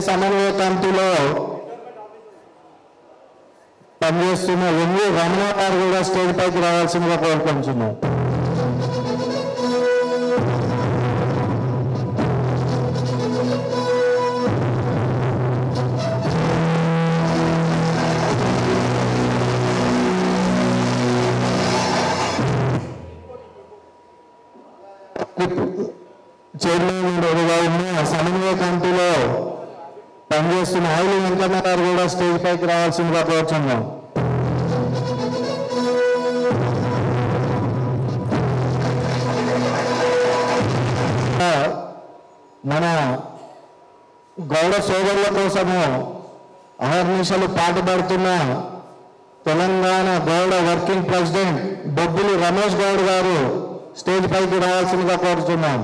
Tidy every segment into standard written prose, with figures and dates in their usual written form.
సమన్వయ కమిటీలో పనిచేస్తున్న ఎంవి రమణ గారు కూడా స్టేజ్ పైకి రావాల్సిందిగా కోరుకుంటున్నాం. చైర్మన్ ఉన్న సమన్వయ కమిటీలో పనిచేస్తున్న ఆయిలి వెంకన్న గారు కూడా స్టేజ్ పైకి రావాల్సిందిగా కోరుతున్నాం. మన గౌడ సోదరుల కోసము అహర్నిశలు పాటుపడుతున్న తెలంగాణ గౌడ వర్కింగ్ ప్రెసిడెంట్ బొబ్బిలి రమేష్ గౌడ్ గారు స్టేజ్ పైకి రావాల్సిందిగా కోరుతున్నాం.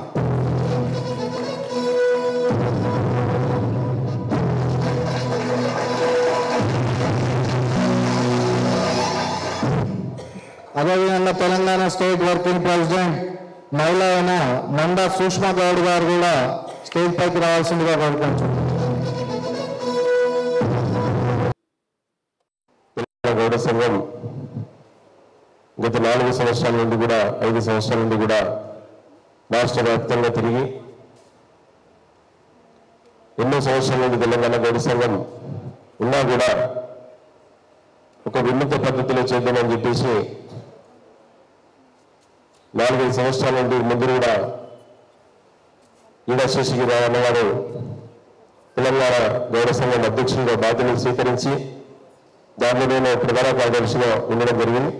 అదేవిధంగా తెలంగాణ స్టేట్ వర్కింగ్ ప్రెసిడెంట్ మహిళా అయిన నందా సుష్మా గౌడ్ గారు కూడా స్టేజ్ పైకి రావాల్సిందిగా కోరుకుంటున్నాం. గౌడ సంఘం గత 4 సంవత్సరాల నుండి కూడా 5 సంవత్సరాల నుండి కూడా రాష్ట్ర వ్యాప్తంగా తిరిగి ఎన్నో సంవత్సరాల నుండి తెలంగాణ గౌడ సంఘం ఉన్నా కూడా ఒక వినూత్న పద్ధతిలో చేద్దామని చెప్పేసి 4-5 సంవత్సరాల నుండి ముందు కూడా ఈడా శేషగిరి అన్నవాడు తెలంగాణ గౌడ సంఘం అధ్యక్షుడిగా బాధ్యతలు స్వీకరించి దాంట్లో నేను ప్రధాన కార్యదర్శిగా ఉండడం జరిగింది.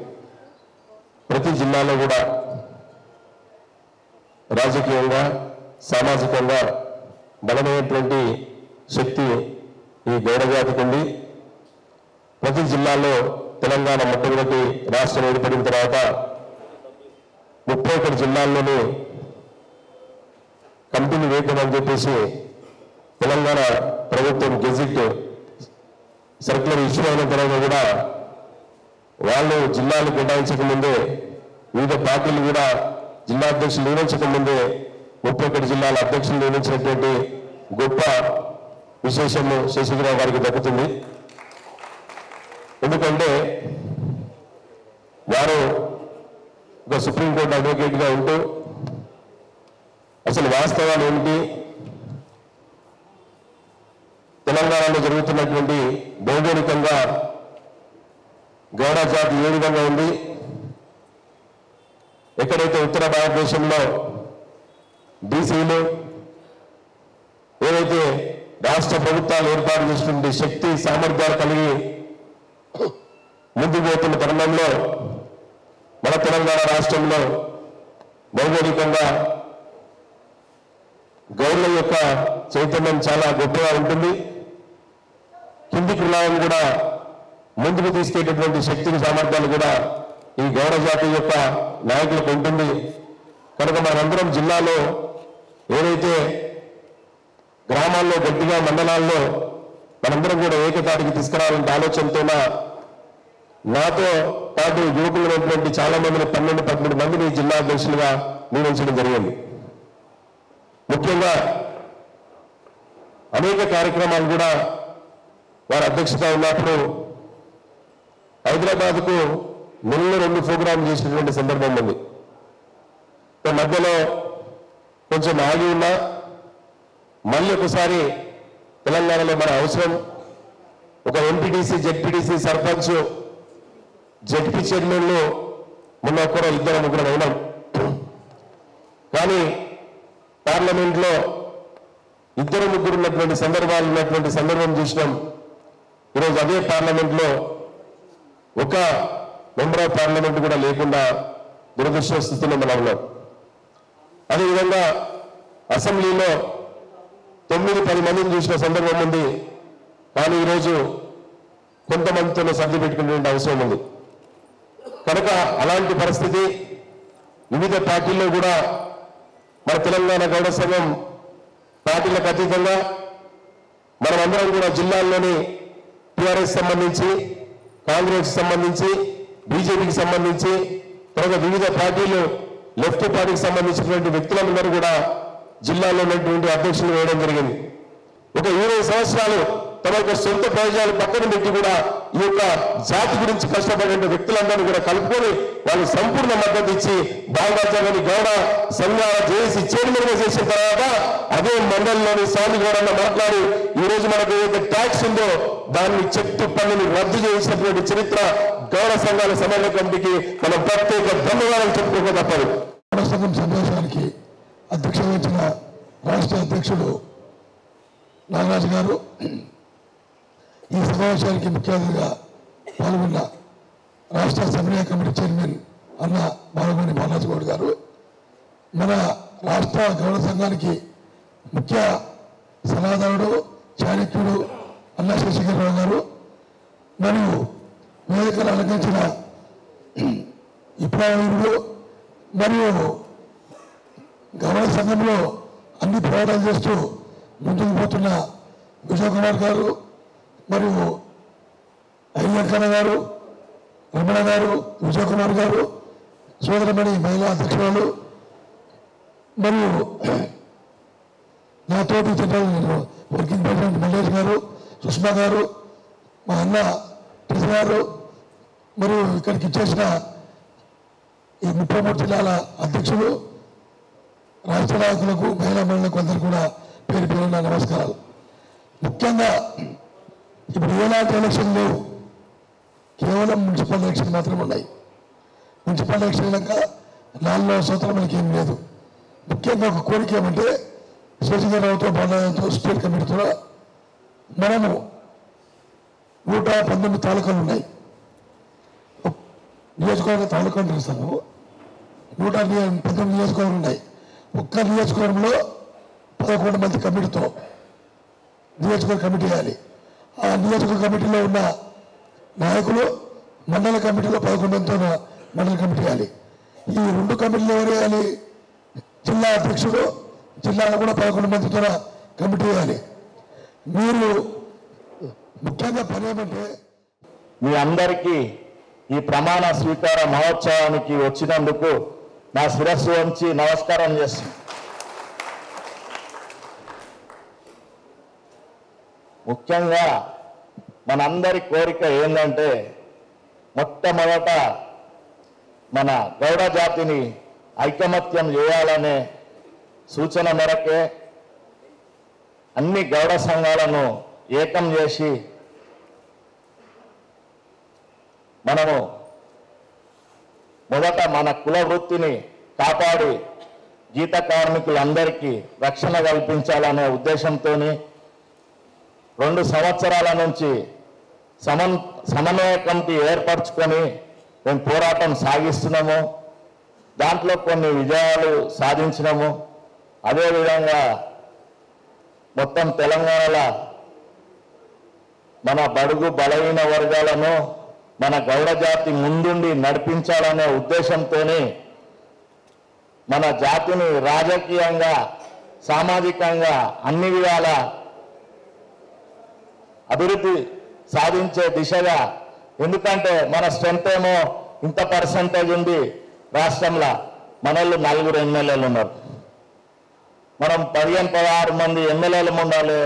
ప్రతి జిల్లాలో కూడా రాజకీయంగా సామాజికంగా బలమైనటువంటి శక్తి ఈ గౌడ జాతికి ఉంది. ప్రతి జిల్లాలో తెలంగాణ మొట్టమొదటి రాష్ట్రం ఏర్పడిన తర్వాత 31 జిల్లాల్లోని కమిటీని వేయమని చెప్పేసి తెలంగాణ ప్రభుత్వం గెజిట్ సర్క్యులర్ ఇష్యూ అయిన తర్వాత కూడా వాళ్ళు జిల్లాలు కేటాయించక ముందే వివిధ పార్టీలు కూడా జిల్లా అధ్యక్షులు నియమించక ముందే 31 జిల్లాల అధ్యక్షులు నియమించినటువంటి గొప్ప విశేషము శేషగిరిరావు గారికి దక్కుతుంది. ఎందుకంటే వారు ఒక సుప్రీంకోర్టు అడ్వకేట్గా ఉంటూ అసలు వాస్తవాలు ఏమిటి, తెలంగాణలో జరుగుతున్నటువంటి భౌగోళికంగా గౌడ జాతి ఏ విధంగా ఉంది, ఎక్కడైతే ఉత్తర భారతదేశంలో బీసీలు ఏవైతే రాష్ట్ర ప్రభుత్వాలు ఏర్పాటు చేసినటువంటి శక్తి సామర్థ్యాలు కలిగి ముందుకు పోతున్న తరుణంలో మన తెలంగాణ రాష్ట్రంలో భౌగోళికంగా గౌడ్ల యొక్క చైతన్యం చాలా గొప్పగా ఉంటుంది. కింది కులాలను కూడా ముందుకు తీసుకెళ్లేటువంటి శక్తిని సామర్థ్యాలు కూడా ఈ గౌడ జాతి యొక్క నాయకులకు ఉంటుంది. కనుక మనందరం జిల్లాలో ఏదైతే గ్రామాల్లో గట్టిగా మండలాల్లో మనందరం కూడా ఏకతాటికి తీసుకురావాలంటే ఆలోచనతో నాతో పాటు యువకులైనటువంటి చాలా మందిని 12-13 మందిని జిల్లా అధ్యక్షులుగా నియమించడం జరిగింది. ముఖ్యంగా అనేక కార్యక్రమాలు కూడా వారి అధ్యక్షత ఉన్నప్పుడు హైదరాబాద్కు నెలలో 2 ప్రోగ్రాంలు చేసినటువంటి సందర్భం ఉంది. మధ్యలో కొంచెం ఆగి ఉన్నా మళ్ళీ ఒకసారి తెలంగాణలో మన అవసరం ఒక ఎంపీటీసీ జెడ్పీటీసీ సర్పంచ్ జెడ్పీ చైర్మన్లు మొన్న ఒక్కరో 2-3 అయినాం. కానీ పార్లమెంట్లో 2-3 ఉన్నటువంటి సందర్భాలు ఉన్నటువంటి సందర్భం చూసినాం. ఈరోజు అదే పార్లమెంట్లో ఒక మెంబర్ ఆఫ్ పార్లమెంట్ కూడా లేకుండా దురదృష్ట స్థితిలో మనం ఉన్నాం. అదేవిధంగా అసెంబ్లీలో 9-10 మందిని చూసిన సందర్భం ఉంది. కానీ ఈరోజు కొంతమందితో సర్ది పెట్టుకునే అవసరం ఉంది. కనుక అలాంటి పరిస్థితి వివిధ పార్టీల్లో కూడా మన తెలంగాణ గౌడ సంఘం పార్టీలకు అతీతంగా మనమందరం కూడా జిల్లాల్లోని టీఆర్ఎస్ సంబంధించి, కాంగ్రెస్ సంబంధించి, బీజేపీకి సంబంధించి, తర్వాత వివిధ పార్టీలు లెఫ్ట్ పార్టీకి సంబంధించినటువంటి వ్యక్తులందరూ కూడా జిల్లాలో ఉన్నటువంటి అధ్యక్షులు వేయడం జరిగింది. ఒక 20 సంవత్సరాలు తమ యొక్క సొంత ప్రయోజనాలు పక్కన పెట్టి కూడా ఈ యొక్క జాతి గురించి కష్టపడే వ్యక్తులందరినీ కూడా కలుపుకొని వాళ్ళు సంపూర్ణ మద్దతు ఇచ్చి బాలరాజ్యాన్ని గౌడ సంఘాల జేఏసీ చైర్మన్ గా చేసిన తర్వాత అదే మండలిలోని స్వామి గౌడన్న మాట్లాడి ఈ రోజు మనకు ఏదైతే ట్యాక్స్ ఉందో దాన్ని చెట్టు పన్నుని రద్దు చేసినటువంటి చరిత్ర గౌడ సంఘాల సమన్వయ కమిటీకి మనం ప్రత్యేక ధన్యవాదాలు చెప్పుకోక తప్పదు. గౌడ సంఘం సమావేశానికి అధ్యక్షత వహించిన రాష్ట్ర అధ్యక్షుడు నాగరాజు గారు, ఈ సమావేశానికి ముఖ్య అతిథిగా పాల్గొన్న రాష్ట్ర సమన్వయ కమిటీ చైర్మన్ అన్న బాలగోని బాలాజీ గౌడ్ గారు, మన రాష్ట్ర గౌడ సంఘానికి ముఖ్య సలహాదారుడు చాణక్యుడు అన్న శశిధరరావు గారు, మరియు వేదికలు అలంకరించిన విప్లవీరుడు మరియు గౌడ సంఘంలో అన్ని పోరాటాలు చేస్తూ ముందుకు పోతున్న విజయ్ కుమార్ గారు, మరియు అయ్యక్కన్న గారు, రమణ గారు, విజయ్ కుమార్ గారు, సోదరమణి మహిళా అధ్యక్షురాలు, మరియు నా తోటి జనరల్ వర్కింగ్ ప్రెసిడెంట్ మల్లేష్ గారు, సుష్మా గారు, మా అన్న కృష్ణ గారు, మరియు ఇక్కడికి ఇచ్చేసిన ఈ 33 జిల్లాల అధ్యక్షులు, రాష్ట్ర నాయకులకు, మహిళా మండలకు అందరూ కూడా పేరు పేరున నమస్కారాలు. ముఖ్యంగా ఇప్పుడు ఎలాంటి ఎలక్షన్ లేవు, కేవలం మున్సిపల్ ఎలక్షన్ మాత్రమే ఉన్నాయి. మున్సిపల్ ఎలక్షన్ కనుక 4 సంవత్సరాలు మనకి ఏం లేదు. ముఖ్యంగా ఒక కోరిక ఏమంటే శశిధరరావుతో బాలరాజుతో స్టేట్ కమిటీతో మనము 119 తాలూకాలు ఉన్నాయి. నియోజకవర్గ తాలూకాలు తెలుస్తాము. 119 నియోజకవర్గాలు ఉన్నాయి. ఒక్క నియోజకవర్గంలో 11 మంది కమిటీతో నియోజకవర్గ కమిటీ వేయాలి. ఆ నియోజకవర్గ కమిటీలో ఉన్న నాయకులు మండల కమిటీలో 11 మందితో మండల కమిటీ వేయాలి. ఈ 2 కమిటీలు ఎవరు వేయాలి? జిల్లా అధ్యక్షుడు, జిల్లాలో కూడా 11 మందితో కమిటీ వేయాలి. మీరు ముఖ్యంగా పని ఏమంటే మీ అందరికీ ఈ ప్రమాణ స్వీకార మహోత్సవానికి వచ్చినందుకు నా శిరస్సు వంచి నమస్కారం చేస్తున్నాను. ముఖ్యంగా మనందరి కోరిక ఏంటంటే మొట్టమొదట మన గౌడ జాతిని ఐకమత్యం చేయాలనే సూచన మేరకే అన్ని గౌడ సంఘాలను ఏకం చేసి మనము మొదట మన కుల వృత్తిని కాపాడి గీత కార్మికులందరికీ రక్షణ కల్పించాలనే ఉద్దేశంతో 2 సంవత్సరాల నుంచి సమన్వయ కమిటీ ఏర్పరచుకొని మేము పోరాటం సాగిస్తున్నాము. దాంట్లో కొన్ని విజయాలు సాధించినాము. అదేవిధంగా మొత్తం తెలంగాణలో మన బడుగు బలహీన వర్గాలను మన గౌడ జాతి ముందుండి నడిపించాలనే ఉద్దేశంతోనే మన జాతిని రాజకీయంగా, సామాజికంగా అన్ని విధాల అభివృద్ధి సాధించే దిశగా, ఎందుకంటే మన స్ట్రెంత్ ఏమో ఇంత పర్సంటేజ్ ఉంది రాష్ట్రంలో, మనోళ్ళు 4 ఎమ్మెల్యేలు ఉన్నారు. మనం 15-16 మంది ఎమ్మెల్యేలు ఉండాలి,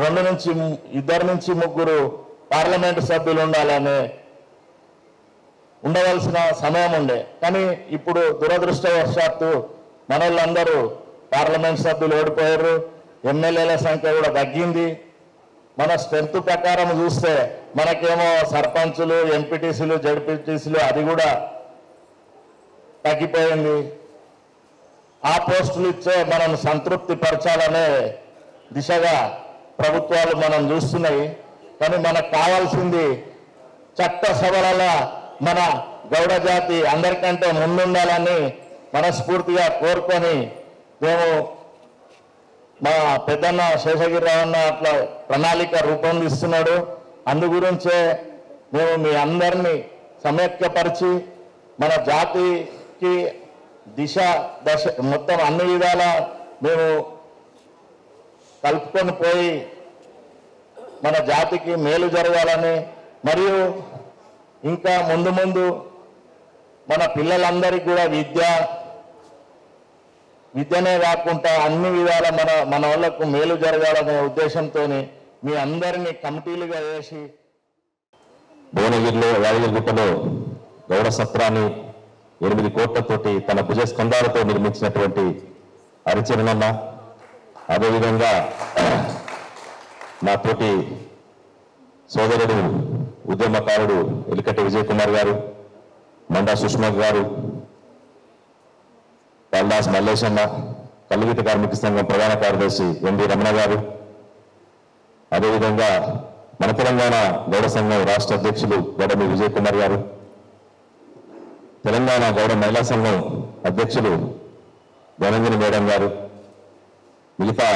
2 నుంచి 2 నుంచి 3 పార్లమెంటు సభ్యులు ఉండాలని ఉండవలసిన సమయం ఉండే. కానీ ఇప్పుడు దురదృష్టవశాత్తు మనోళ్ళందరూ పార్లమెంట్ సభ్యులు ఓడిపోయారు, ఎమ్మెల్యేల సంఖ్య కూడా తగ్గింది. మన స్ట్రెంత్ ప్రకారం చూస్తే మనకేమో సర్పంచులు, ఎంపీటీసీలు, జడ్పీటీసీలు అది కూడా తగ్గిపోయింది. ఆ పోస్టులు ఇచ్చే మనం సంతృప్తి పరచాలనే దిశగా ప్రభుత్వాలు మనం చూస్తున్నాయి. కానీ మనకు కావాల్సింది చట్టసభలలో మన గౌడ జాతి అందరికంటే ముందుండాలని మనస్ఫూర్తిగా కోరుకొని మేము మా పెద్దన్న శేషగిరిరావు అన్న అట్లా ప్రణాళిక రూపొందిస్తున్నాడు. అందు గురించే మేము మీ అందరినీ సమైక్యపరిచి మన జాతికి దశ మొత్తం అన్ని విధాల మేము కలుపుకొని పోయి మన జాతికి మేలు జరగాలని, మరియు ఇంకా ముందు ముందు మన పిల్లలందరికీ కూడా విద్య, విద్యనే కాకుండా అన్ని విధాల మన వాళ్ళకు మేలు జరగాలనే ఉద్దేశంతో మీ అందరినీ కమిటీలుగా వేసి భువనగిరిలో యాదగిరిగుట్టలో గౌడ సత్రాన్ని 8 కోట్లతోటి తన భుజస్కంధాలతో నిర్మించినటువంటి హరిచరణన్న, అదేవిధంగా నాతోటి సోదరుడు ఉద్యమకారుడు ఎలికటి విజయ్ కుమార్ గారు, మండా సుష్మా గారు, పల్లాస్ మల్లేశన్న, కల్లుగీత కార్మిక సంఘం ప్రధాన కార్యదర్శి ఎండి రమణ గారు, అదేవిధంగా మన తెలంగాణ గౌడ సంఘం రాష్ట్ర అధ్యక్షులు గౌడమి విజయ్ కుమార్ గారు, తెలంగాణ గౌడ మహిళా సంఘం అధ్యక్షులు ధనంజని మేడం గారు, మిగతా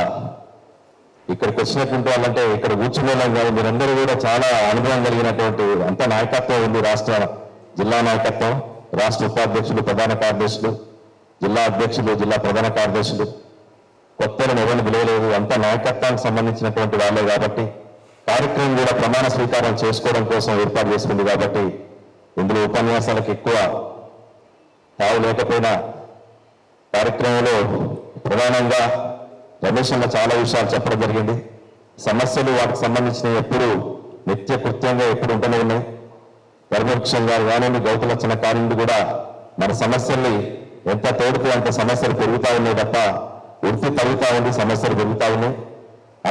ఇక్కడికి వచ్చినటువంటి వాళ్ళంటే ఇక్కడ కూర్చునే వాళ్ళం కాదు, మీరందరూ కూడా చాలా అనుభవం కలిగినటువంటి అంత నాయకత్వం ఉంది. రాష్ట్ర జిల్లా నాయకత్వం, రాష్ట్ర ఉపాధ్యక్షులు, ప్రధాన కార్యదర్శులు, జిల్లా అధ్యక్షులు, జిల్లా ప్రధాన కార్యదర్శులు, కొత్తలను ఎవరిని పిలవలేదు, అంత నాయకత్వానికి సంబంధించినటువంటి వాళ్ళే కాబట్టి కార్యక్రమం కూడా ప్రమాణ స్వీకారం చేసుకోవడం కోసం ఏర్పాటు చేసుకుంది కాబట్టి ఇందులో ఉపన్యాసాలకు ఎక్కువ తావు లేకపోయినా కార్యక్రమంలో ప్రధానంగా రమేష్ అన్న చాలా విషయాలు చెప్పడం జరిగింది. సమస్యలు వాటికి సంబంధించిన ఎప్పుడు నిత్య కృత్యంగా ఎప్పుడు ఉంటూనే ఉన్నాయి. ధర్మవృక్షం గారు కానివ్వండి, గౌతలచ్చన కానివ్వండి కూడా మన సమస్యల్ని ఎంత తోడితే అంత సమస్యలు పెరుగుతూ ఉన్నాయి తప్ప ఉడిపి తగ్గుతూ ఉంది, సమస్యలు పెరుగుతూ ఉన్నాయి.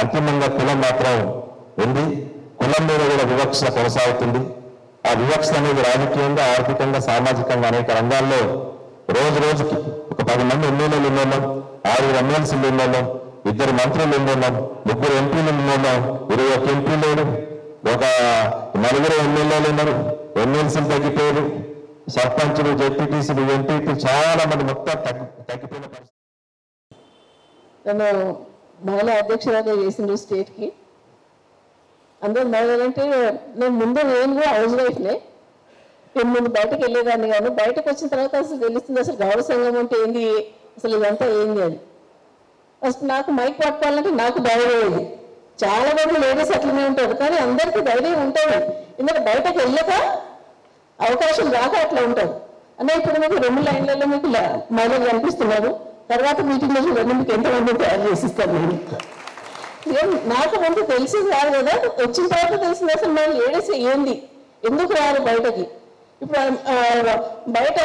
అంతిమంగా కులం మాత్రం ఉంది. కులం మీద కూడా వివక్ష కొనసాగుతుంది. ఆ వివక్ష అనేది రాజకీయంగా, ఆర్థికంగా, సామాజికంగా అనేక రంగాల్లో రోజు రోజుకి ఒక 10 మంది ఎమ్మెల్యేలు ఉన్నాం, 6 ఎమ్మెల్సీలు ఉన్నాం, 2 మంత్రులు ఉన్నాం, 3 ఎంపీలు ఉన్నాం, 21 ఎంపీలు, ఒక 4 ఎమ్మెల్యేలు ఉన్నారు, ఎమ్మెల్సీలు తగ్గిపోయారు, సర్పంచులు, జెడ్పీటీసీలు, ఎంపీలు చాలా మంది మొత్తం తగ్గిపోయిన పరిస్థితి. నన్ను మహిళా అధ్యక్షురాలుగా చేసిండ్రు స్టేట్కి. అందరూ మహిళలంటే నేను కూడా హౌస్ వైఫ్నే. నేను ముందు బయటకు వెళ్ళేదాన్ని కానీ బయటకు వచ్చిన తర్వాత అసలు తెలుస్తుంది అసలు గౌడ సంఘం అంటే ఏంది, అసలు ఇదంతా ఏంది అని. ఫస్ట్ నాకు మైక్ పట్టుకోవాలంటే నాకు ధైర్యం లేదు. చాలా మంది లేడీస్ అట్లనే ఉంటారు, కానీ అందరికీ ధైర్యం ఉంటుంది. ఎందుకంటే బయటకు వెళ్ళక అవకాశం రాక అట్లా ఉంటారు. అన్న ఇప్పుడు మీకు 2 లైన్లలో మీకు మహిళలు కనిపిస్తున్నారు, తర్వాత మీటింగ్లో చూడండి మీకు ఎంతమంది తయారు చేసిస్తాను. నేను నాకు ముందు తెలిసింది కాదు కదా, వచ్చిన తర్వాత తెలిసింది అసలు మన లేడీస్ ఏంది, ఎందుకు రారు బయటకి. ఇప్పుడు బయట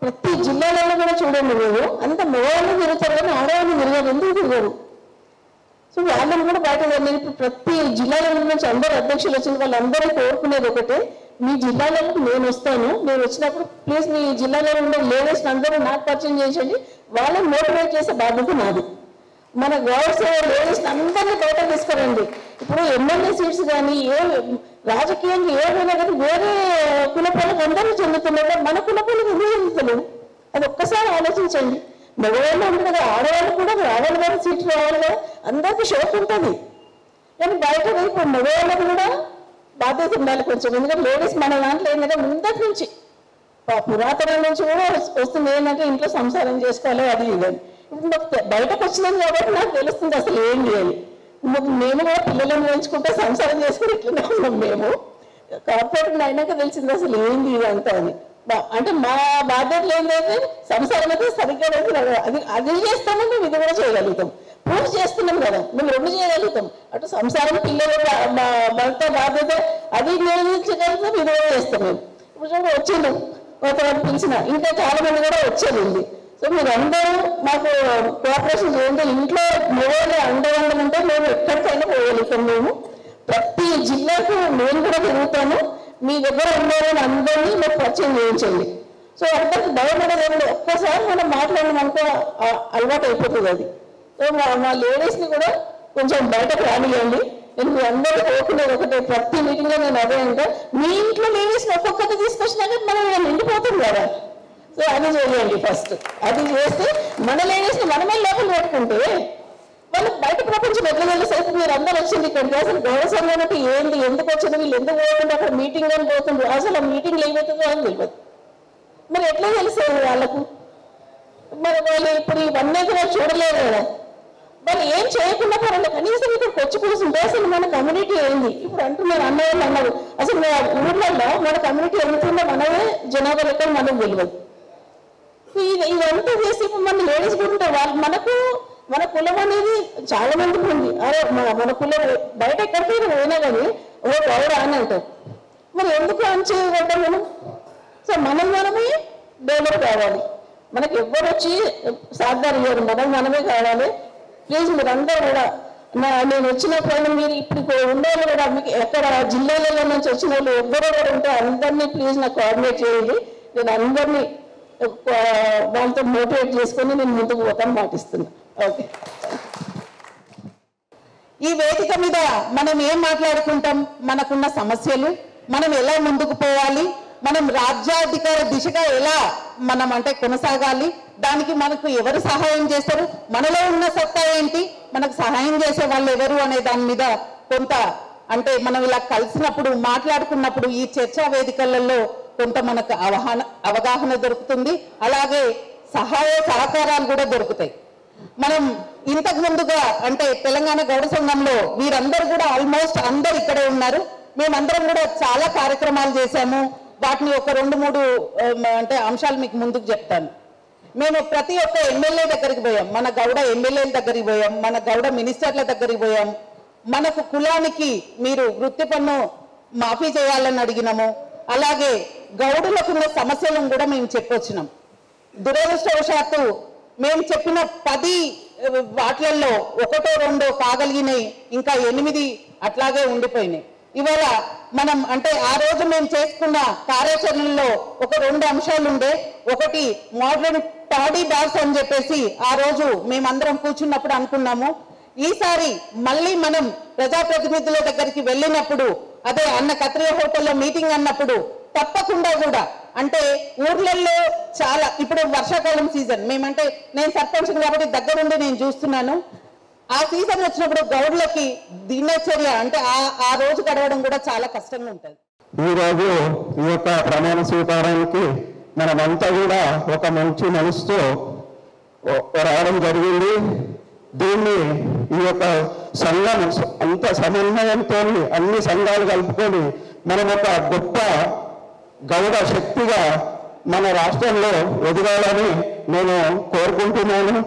ప్రతి జిల్లాలలో కూడా చూడండి, మీరు అంత మగవాళ్ళు తిరుగుతారు కానీ ఆడవాళ్ళు తిరగరు, ఎందుకు తిరగరు? సో వాళ్ళని కూడా బయట నేను ఇప్పుడు ప్రతి జిల్లాల నుంచి అందరు అధ్యక్షులు వచ్చిన వాళ్ళందరూ కోరుకునేది ఒకటే, మీ జిల్లాలకు నేను వస్తాను, నేను వచ్చినప్పుడు ప్లీజ్ మీ జిల్లాలో ఉండే లేడీస్ అందరూ నాకు పరిచయం చేయండి, వాళ్ళని మోటివేట్ చేసే బాధ్యత నాది. మన గౌడ్స్ లేడీస్ అందరినీ బయట తీసుకురండి. ఇప్పుడు ఎమ్మెల్యే సీట్స్ కానీ రాజకీయంగా ఏమైనా కానీ వేరే కులపాలకు అందరూ చెందుతున్నారు, మన కులపాలకు ఎందుకు చెందుతున్నారు? అది ఒక్కసారి ఆలోచించండి. మగవాళ్ళు ఉంటుంది కదా, ఆడవాళ్ళు కూడా రావాలి కదా, సీట్లు రావాలి కదా, అందరికీ షోక్ ఉంటుంది. కానీ బయట వైపు మగవాళ్ళకు కూడా బాధ్యత ఉండాలి కొంచెం. ఎందుకంటే లేడీస్ మన దాంట్లో ఏంటంటే ముందటి నుంచి పురాతనం నుంచి కూడా వస్తుంది ఏంటంటే ఇంట్లో సంసారం చేసుకోవాలి, అది ఇదని. ఇప్పుడు బయటకు వచ్చినాను కాబట్టి నాకు తెలుస్తుంది అసలు ఏం చేయాలి. మేము కూడా పిల్లలను పెంచుకుంటే సంసారం చేసుకుని ఇట్లనే ఉన్నాం. మేము కార్పొరేట్ అయినాక తెలిసింది అసలు ఏంది ఇదంతా అని. అంటే మా బాధ్యతలు ఏంటంటే సంసారం అయితే సరిగ్గా అది చేస్తాము, మేము ఇది కూడా చేయగలుగుతాం. ప్రూఫ్ చేస్తున్నాం కదా, మేము 2 చేయగలుగుతాం. అటు సంసారం, పిల్లలు, భర్త బాధ్యత అది నిర్వహించగలుగుతాం, ఇది కూడా చేస్తాం. మేము ఇప్పుడు చూడండి వచ్చిండు ఒకరు పిలిచిన, ఇంకా చాలా మంది కూడా వచ్చేది. సో మీరు అందరూ మాకు కోఆపరేషన్ చేయండి. ఇంట్లో మగవాళ్ళు అండగా ఉంటే మేము ఎక్కడికైనా పోగలుగుతాం. మేము ప్రతి జిల్లాకు నేను కూడా తిరుగుతాను. మీ దగ్గర ఉండాలని అందరినీ మాకు పరిచయం చేయించండి. సో అందరికి భయపడేది ఒక్కసారి మనం మాట్లాడమనుకో అలవాటు అయిపోతుంది అది. సో మా లేడీస్ని కూడా కొంచెం బయటకు రానియండి. నేను మీ అందరూ కోరుకునేది ఒకటే, ప్రతి మీటింగ్లో నేను అదే అంటే మీ ఇంట్లో లేడీస్ని ఒక్కొక్కటి తీసుకొచ్చినాక మనం నిండిపోతుంది కదా. సో అది చేయండి ఫస్ట్. అది చేస్తే మన లేడీస్ని మనమే లోపల పెట్టుకుంటే వాళ్ళకి బయట ప్రపంచం ఎట్లా తెలుసు? మీరు అందరూ వచ్చింది ఇక్కడికి, అసలు గౌరవ సంఘం అంటే ఏంది, ఎందుకు వచ్చింది, వీళ్ళు ఎందుకు పోతుంది, అక్కడ మీటింగ్ అని పోతుంది, అసలు ఆ మీటింగ్లు ఏమవుతుందో అని తెలియదు. మరి ఎట్లా తెలుస్తుంది వాళ్ళకు? మరి వాళ్ళు ఇప్పుడు ఇవన్నీ కూడా చూడలేరు కదా. వాళ్ళు ఏం చేయకుండా పర్వాలేదు, కనీసం ఇక్కడికి వచ్చి కూర్చుంటే అసలు మన కమ్యూనిటీ ఏంది. ఇప్పుడు అంటున్నారు అన్నవాళ్ళు అన్నారు, అసలు ఊర్లలో మన కమ్యూనిటీ ఎందుకుందో మనమే జనాభా లెక్క మనకు తెలియదు. ఇదంతా చేసి ఇప్పుడు మన లేడీస్ కూడా ఉంటారు. వాళ్ళు మన కులం అనేది చాలా మందికి ఉంది. అరే మన కులం బయట ఎక్కడికి పోయినా కానీ ఓ గౌడ అని అంటారు. మరి ఎందుకు అని చేయగలుగుతాం మనం? సో మనమే డెవలప్ కావాలి. మనకి ఎవ్వరు వచ్చి సాధారణ ఇవ్వరు, మనమే కావాలి. ప్లీజ్ మీరందరూ కూడా నేను వచ్చినప్పుడు మీరు ఇప్పుడు ఉండేవాళ్ళు కూడా మీకు ఎక్కడ జిల్లాలలో నుంచి వచ్చిన వాళ్ళు ఎవ్వరూ కూడా ఉంటే అందరినీ ప్లీజ్ నాకు కోఆర్డినేట్ చేయండి. నేను అందరినీ వాళ్ళతో మోటివేట్ చేసుకొని నేను ముందుకు పోతాను మాటిస్తున్నా. ఓకే. ఈ వేదిక మీద మనం ఏం మాట్లాడుకుంటాం? మనకున్న సమస్యలు, మనం ఎలా ముందుకు పోవాలి, మనం రాజ్యాధికార దిశగా ఎలా మనం అంటే కొనసాగాలి, దానికి మనకు ఎవరు సహాయం చేస్తారు, మనలో ఉన్న సత్తా ఏంటి, మనకు సహాయం చేసే వాళ్ళు ఎవరు అనే దాని మీద కొంత అంటే మనం ఇలా కలిసినప్పుడు మాట్లాడుకున్నప్పుడు ఈ చర్చా వేదికలలో కొంత మనకు అవగాహన దొరుకుతుంది. అలాగే సహాయ సహకారాలు కూడా దొరుకుతాయి. మనం ఇంతకు ముందుగా అంటే తెలంగాణ గౌడ సంఘంలో వీరందరూ కూడా ఆల్మోస్ట్ అందరు ఇక్కడే ఉన్నారు. మేమందరం కూడా చాలా కార్యక్రమాలు చేశాము. వాటిని ఒక 2-3 అంటే అంశాలు మీకు ముందుకు చెప్తాను. మేము ప్రతి ఒక్క ఎమ్మెల్యే దగ్గరికి పోయాం, మన గౌడ ఎమ్మెల్యేల దగ్గరికి పోయాం, మన గౌడ మినిస్టర్ల దగ్గరికి పోయాం. మనకు కులానికి మీరు వృత్తి పన్ను మాఫీ చేయాలని అడిగినాము. అలాగే గౌడులకున్న సమస్యలను కూడా మేము చెప్పొచ్చినాం. దురదృష్టవశాత్తు మేము చెప్పిన 10 వాటిలలో 1-2 కాగలిగినాయి, ఇంకా 8 అట్లాగే ఉండిపోయినాయి. ఇవాళ మనం అంటే ఆ రోజు మేము చేసుకున్న కార్యాచరణలో ఒక 2 అంశాలు ఉండే. ఒకటి మోడర్న్ పాడీ బార్స్ అని చెప్పేసి ఆ రోజు మేమందరం కూర్చున్నప్పుడు అనుకున్నాము. ఈసారి మళ్ళీ మనం ప్రజాప్రతినిధుల దగ్గరికి వెళ్ళినప్పుడు అదే అన్న కత్రియ హోటల్లో మీటింగ్ అన్నప్పుడు తప్పకుండా కూడా అంటే ఊర్లలో చాలా ఇప్పుడు వర్షాకాలం సీజన్, మేమంటే నేను సర్పంచ్ కాబట్టి దగ్గరుండి నేను చూస్తున్నాను. ఆ సీజన్ వచ్చినప్పుడు గౌడ్లకి దినచర్య అంటే ఆ రోజు గడవడం కూడా చాలా కష్టంగా ఉంటుంది. ఈరోజు ఈ యొక్క ప్రమాణ స్వీకారానికి మనమంతా కూడా ఒక మంచి మనసుతో రావడం జరిగింది. దీన్ని ఈ యొక్క సంఘం అంత సమన్వయంతో అన్ని సంఘాలు కలుపుకొని మనం ఒక గొప్ప గౌడ శక్తిగా మన రాష్ట్రంలో ఎదగాలని నేను కోరుకుంటున్నాను.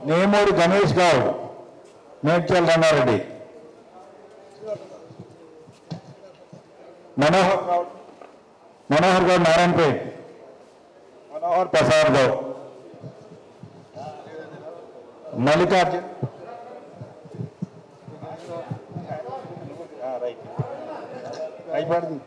నేమూరి గణేష్ గౌడ్, మేడ్చల్ రంగారెడ్డి. మనోహర్ గౌడ్ నారాయణపేట్. మనోహర్ ప్రసాద్ గౌడ్. మల్లికార్జున్ అయిపోయింది.